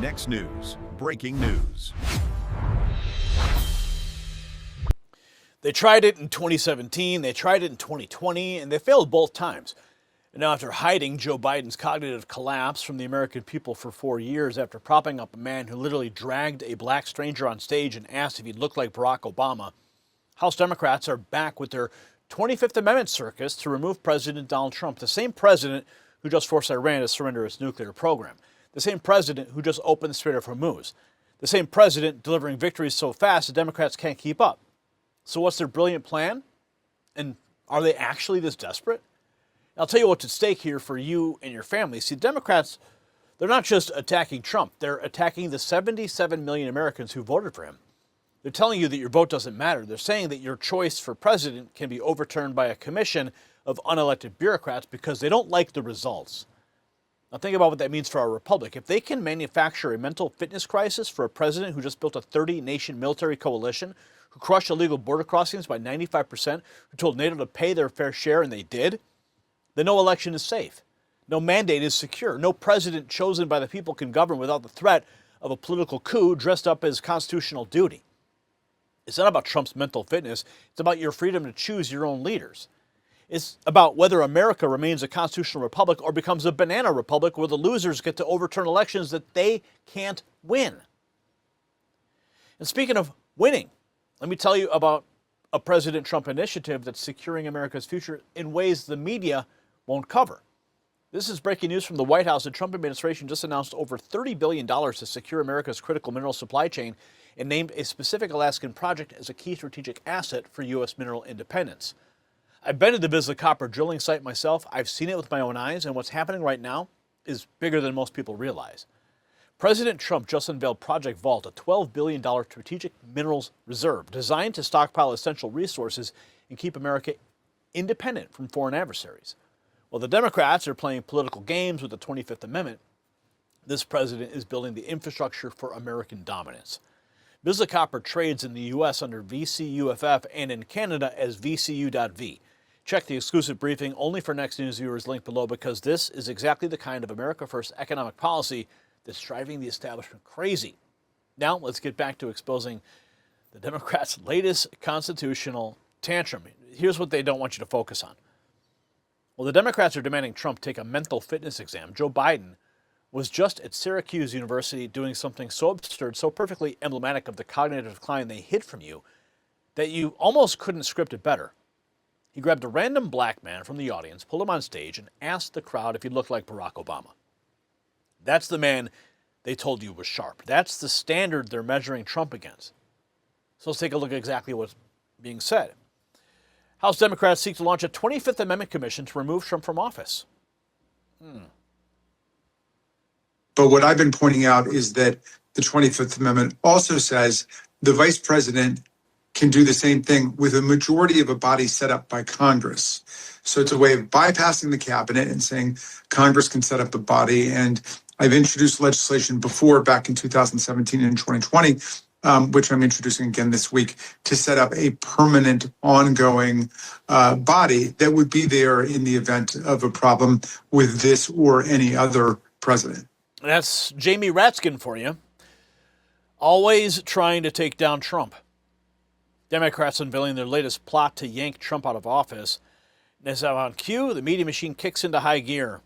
Next News, breaking news. They tried it in 2017, they tried it in 2020, and they failed both times. And now after hiding Joe Biden's cognitive collapse from the American people for 4 years after propping up a man who literally dragged a black stranger on stage and asked if he looked like Barack Obama, House Democrats are back with their 25th Amendment circus to remove President Donald Trump, the same president who just forced Iran to surrender its nuclear program, the same president who just opened the Strait of Hormuz, the same president delivering victories so fast the Democrats can't keep up. So what's their brilliant plan? And are they actually this desperate? I'll tell you what's at stake here for you and your family. See, Democrats, they're not just attacking Trump. They're attacking the 77 million Americans who voted for him. They're telling you that your vote doesn't matter. They're saying that your choice for president can be overturned by a commission of unelected bureaucrats because they don't like the results. Now think about what that means for our republic. If they can manufacture a mental fitness crisis for a president who just built a 30-nation military coalition, who crushed illegal border crossings by 95%, who told NATO to pay their fair share, and they did, then no election is safe. No mandate is secure. No president chosen by the people can govern without the threat of a political coup dressed up as constitutional duty. It's not about Trump's mental fitness. It's about your freedom to choose your own leaders. It's about whether America remains a constitutional republic or becomes a banana republic where the losers get to overturn elections that they can't win. And speaking of winning, let me tell you about a President Trump initiative that's securing America's future in ways the media won't cover. This is breaking news from the White House. The Trump administration just announced over $30 billion to secure America's critical mineral supply chain and named a specific Alaskan project as a key strategic asset for U.S. mineral independence. I've been to the Bisla copper drilling site myself. I've seen it with my own eyes, and what's happening right now is bigger than most people realize. President Trump just unveiled Project Vault, a $12 billion strategic minerals reserve designed to stockpile essential resources and keep America independent from foreign adversaries. While the Democrats are playing political games with the 25th Amendment, this president is building the infrastructure for American dominance. Bisla copper trades in the U.S. under VCUFF and in Canada as VCU.V. Check the exclusive briefing only for Next News viewers link below, because this is exactly the kind of America First economic policy that's driving the establishment crazy. Now let's get back to exposing the Democrats' latest constitutional tantrum. Here's what they don't want you to focus on. Well, the Democrats are demanding Trump take a mental fitness exam. Joe Biden was just at Syracuse University doing something so absurd, so perfectly emblematic of the cognitive decline they hid from you, that you almost couldn't script it better. He grabbed a random black man from the audience, pulled him on stage, and asked the crowd if he looked like Barack Obama. That's the man they told you was sharp. That's the standard they're measuring Trump against. So let's take a look at exactly what's being said. House Democrats seek to launch a 25th Amendment commission to remove Trump from office. But what I've been pointing out is that the 25th Amendment also says the vice president can do the same thing with a majority of a body set up by Congress. So it's a way of bypassing the cabinet and saying Congress can set up the body. And I've introduced legislation before, back in 2017 and 2020, which I'm introducing again this week, to set up a permanent, ongoing body that would be there in the event of a problem with this or any other president. That's Jamie Ratskin for you. Always trying to take down Trump. Democrats unveiling their latest plot to yank Trump out of office. And as on cue, the media machine kicks into high gear.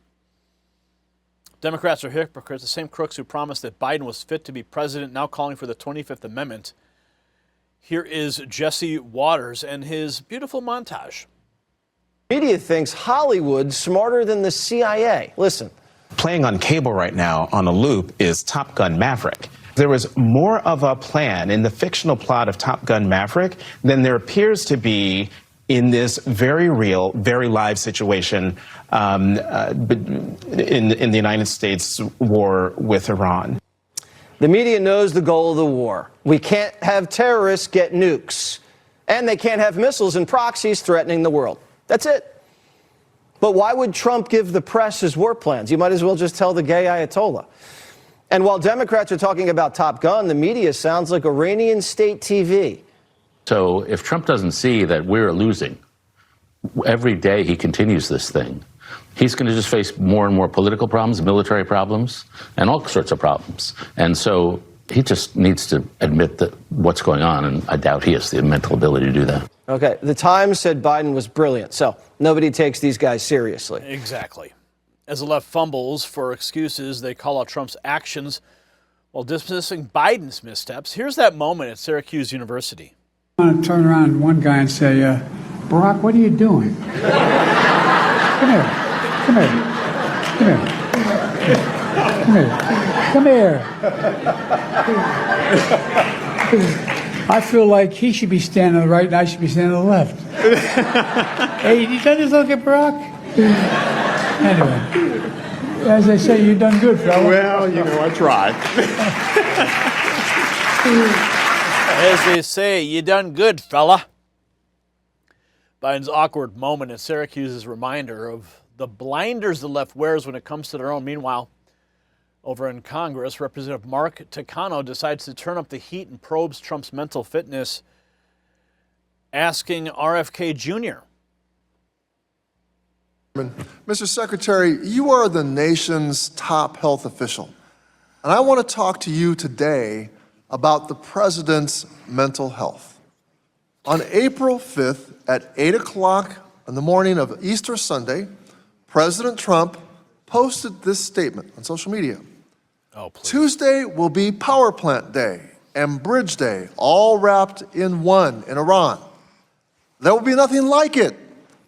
Democrats are hypocrites, the same crooks who promised that Biden was fit to be president, now calling for the 25th Amendment. Here is Jesse Waters and his beautiful montage. Media thinks Hollywood's smarter than the CIA. Listen. Playing on cable right now on a loop is Top Gun Maverick. There was more of a plan in the fictional plot of Top Gun Maverick than there appears to be in this very real, very live situation in the United States war with Iran. The media knows the goal of the war. We can't have terrorists get nukes, and they can't have missiles and proxies threatening the world. That's it. But why would Trump give the press his war plans? You might as well just tell the gay Ayatollah. And while Democrats are talking about Top Gun, the media sounds like Iranian state TV. So if Trump doesn't see that we're losing, every day he continues this thing, he's going to just face more and more political problems, military problems, and all sorts of problems. And so he just needs to admit that what's going on, and I doubt he has the mental ability to do that. Okay, the Times said Biden was brilliant, so nobody takes these guys seriously. Exactly. As the left fumbles for excuses, they call out Trump's actions while dismissing Biden's missteps. Here's that moment at Syracuse University. I want to turn around to one guy and say, Barack, what are you doing? Come here. Come here. Come here. Come here. Come here. I feel like he should be standing to the right and I should be standing to the left. Hey, you done this look at Barack? Anyway, as they say, you done good, fella. Well, you know, I tried. As they say, you done good, fella. Biden's awkward moment at Syracuse is a reminder of the blinders the left wears when it comes to their own. Meanwhile, over in Congress, Representative Mark Takano decides to turn up the heat and probes Trump's mental fitness, asking RFK Jr. Mr. Secretary, you are the nation's top health official, and I want to talk to you today about the president's mental health. On April 5th at 8 o'clock in the morning of Easter Sunday, President Trump posted this statement on social media. Oh, please. Tuesday will be Power Plant Day and Bridge Day, all wrapped in one in Iran. There will be nothing like it.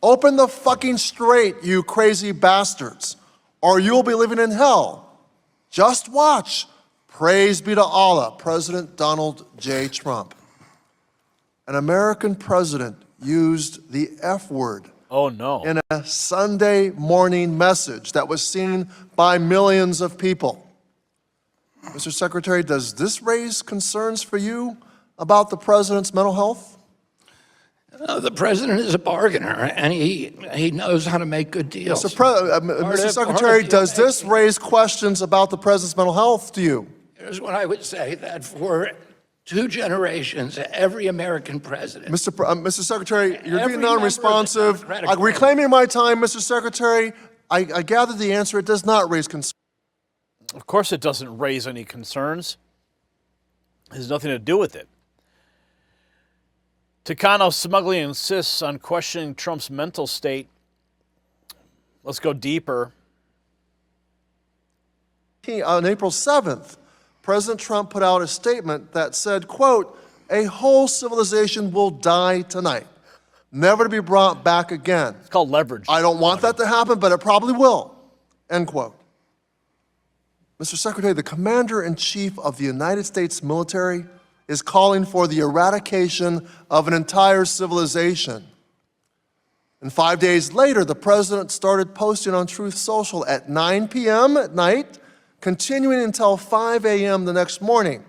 Open the fucking strait, you crazy bastards, or you'll be living in hell. Just watch. Praise be to Allah, President Donald J. Trump. An American president used the F word Oh, no. in a Sunday morning message that was seen by millions of people. Mr. Secretary, does this raise concerns for you about the president's mental health? The president is a bargainer, and he knows how to make good deals. Mr. Secretary, does this raise questions about the president's mental health to you? Here's what I would say, that for 2 generations, every American president... Mr. Secretary, you're every being non-responsive. Reclaiming my time, Mr. Secretary, I gather the answer, it does not raise concerns. Of course it doesn't raise any concerns. It has nothing to do with it. Takano smugly insists on questioning Trump's mental state. Let's go deeper. On April 7th, President Trump put out a statement that said, quote, "A whole civilization will die tonight, never to be brought back again." It's called leverage. I don't want that to happen, but it probably will, end quote. Mr. Secretary, the Commander-in-Chief of the United States military is calling for the eradication of an entire civilization. And 5 days later, the president started posting on Truth Social at 9 p.m. at night, continuing until 5 a.m. the next morning,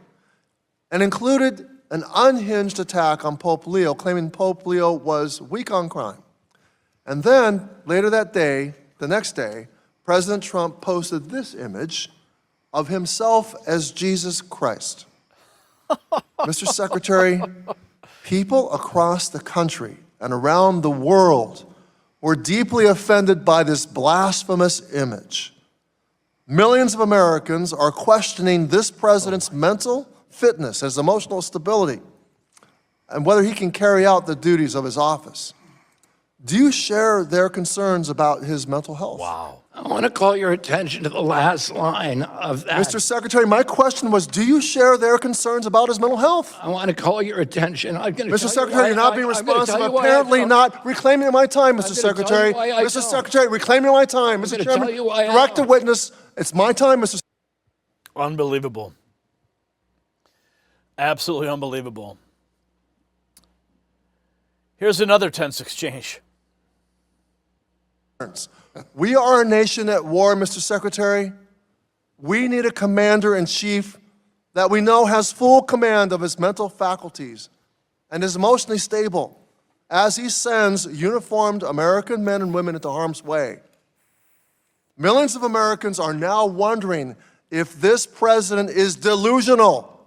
and included an unhinged attack on Pope Leo, claiming Pope Leo was weak on crime. And then, later that day, the next day, President Trump posted this image of himself as Jesus Christ. Mr. Secretary, people across the country and around the world were deeply offended by this blasphemous image. Millions of Americans are questioning this president's mental fitness, his emotional stability, and whether he can carry out the duties of his office. Do you share their concerns about his mental health? Wow. I want to call your attention to the last line of that. Mr. Secretary, my question was, do you share their concerns about his mental health? I want to call your attention. Mr. Secretary, you're not being responsive. Apparently not reclaiming my time, Mr. Secretary. Mr. Secretary, reclaiming my time. Mr. Chairman, direct a witness. It's my time, Mr. Unbelievable. Absolutely unbelievable. Here's another tense exchange. We are a nation at war, Mr. Secretary. We need a commander-in-chief that we know has full command of his mental faculties and is emotionally stable as he sends uniformed American men and women into harm's way. Millions of Americans are now wondering if this president is delusional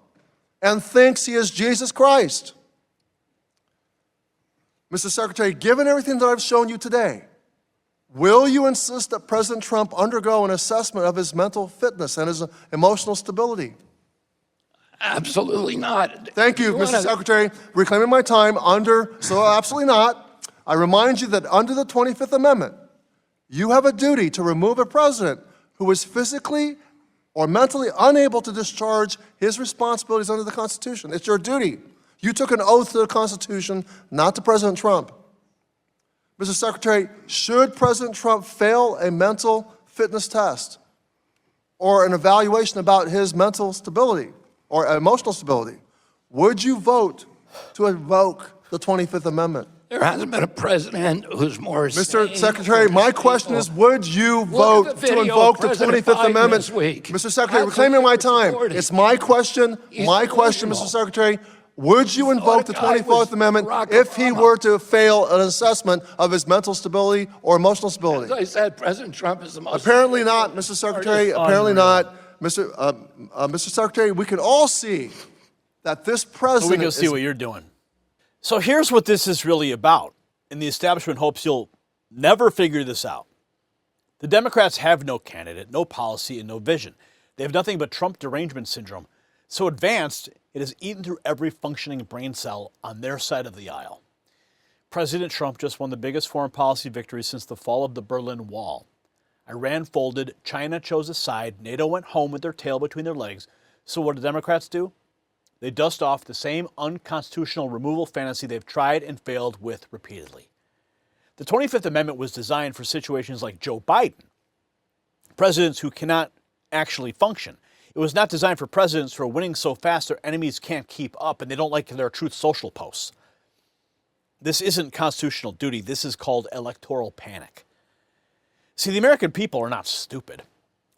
and thinks he is Jesus Christ. Mr. Secretary, given everything that I've shown you today, Will you insist that President Trump undergo an assessment of his mental fitness and his emotional stability? Absolutely not. Thank you, Mr. Secretary. Reclaiming my time so absolutely not. I remind you that under the 25th Amendment, you have a duty to remove a president who is physically or mentally unable to discharge his responsibilities under the Constitution. It's your duty. You took an oath to the Constitution, not to President Trump. Mr. Secretary, should President Trump fail a mental fitness test or an evaluation about his mental stability or emotional stability, would you vote to invoke the 25th Amendment? There hasn't been a president who's more Mr. Secretary, my question is, would you vote to invoke the 25th Amendment? Mr. Secretary, reclaiming my time. It's my question, Mr. Secretary. Would you invoke the 24th Amendment if he were to fail an assessment of his mental stability or emotional stability? As I said, President Trump is the most... Apparently not, Mr. Secretary. Apparently not. Mr. Secretary, we can all see that this president... We can see what you're doing. So here's what this is really about, and the establishment hopes you'll never figure this out. The Democrats have no candidate, no policy, and no vision. They have nothing but Trump derangement syndrome, so advanced it has eaten through every functioning brain cell on their side of the aisle. President Trump just won the biggest foreign policy victory since the fall of the Berlin Wall. Iran folded, China chose a side, NATO went home with their tail between their legs. So what do the Democrats do? They dust off the same unconstitutional removal fantasy they've tried and failed with repeatedly. The 25th Amendment was designed for situations like Joe Biden, presidents who cannot actually function. It was not designed for presidents who are winning so fast their enemies can't keep up and they don't like their Truth Social posts. This isn't constitutional duty. This is called electoral panic. See, the American people are not stupid.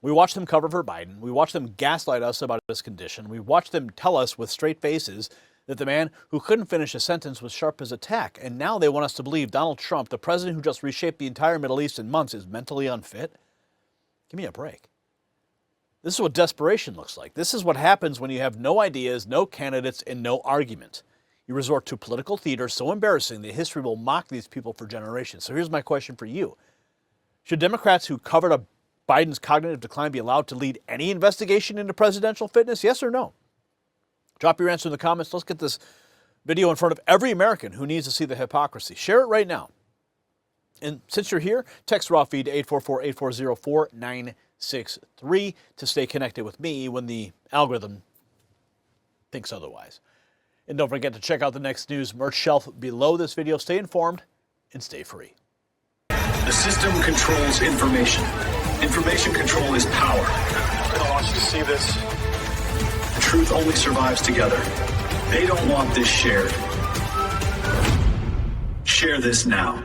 We watch them cover for Biden. We watch them gaslight us about his condition. We watch them tell us with straight faces that the man who couldn't finish a sentence was sharp as a tack. And now they want us to believe Donald Trump, the president who just reshaped the entire Middle East in months, is mentally unfit. Give me a break. This is what desperation looks like. This is what happens when you have no ideas, no candidates, and no argument. You resort to political theater so embarrassing that history will mock these people for generations. So here's my question for you. Should Democrats who covered up Biden's cognitive decline be allowed to lead any investigation into presidential fitness? Yes or no? Drop your answer in the comments. Let's get this video in front of every American who needs to see the hypocrisy. Share it right now. And since you're here, text raw feed to 844-840-4963 to stay connected with me when the algorithm thinks otherwise. And don't forget to check out the next news merch shelf below this video. Stay informed and stay free. The system controls information. Information control is power. I don't want you to see this. The truth only survives together. They don't want this shared. Share this now.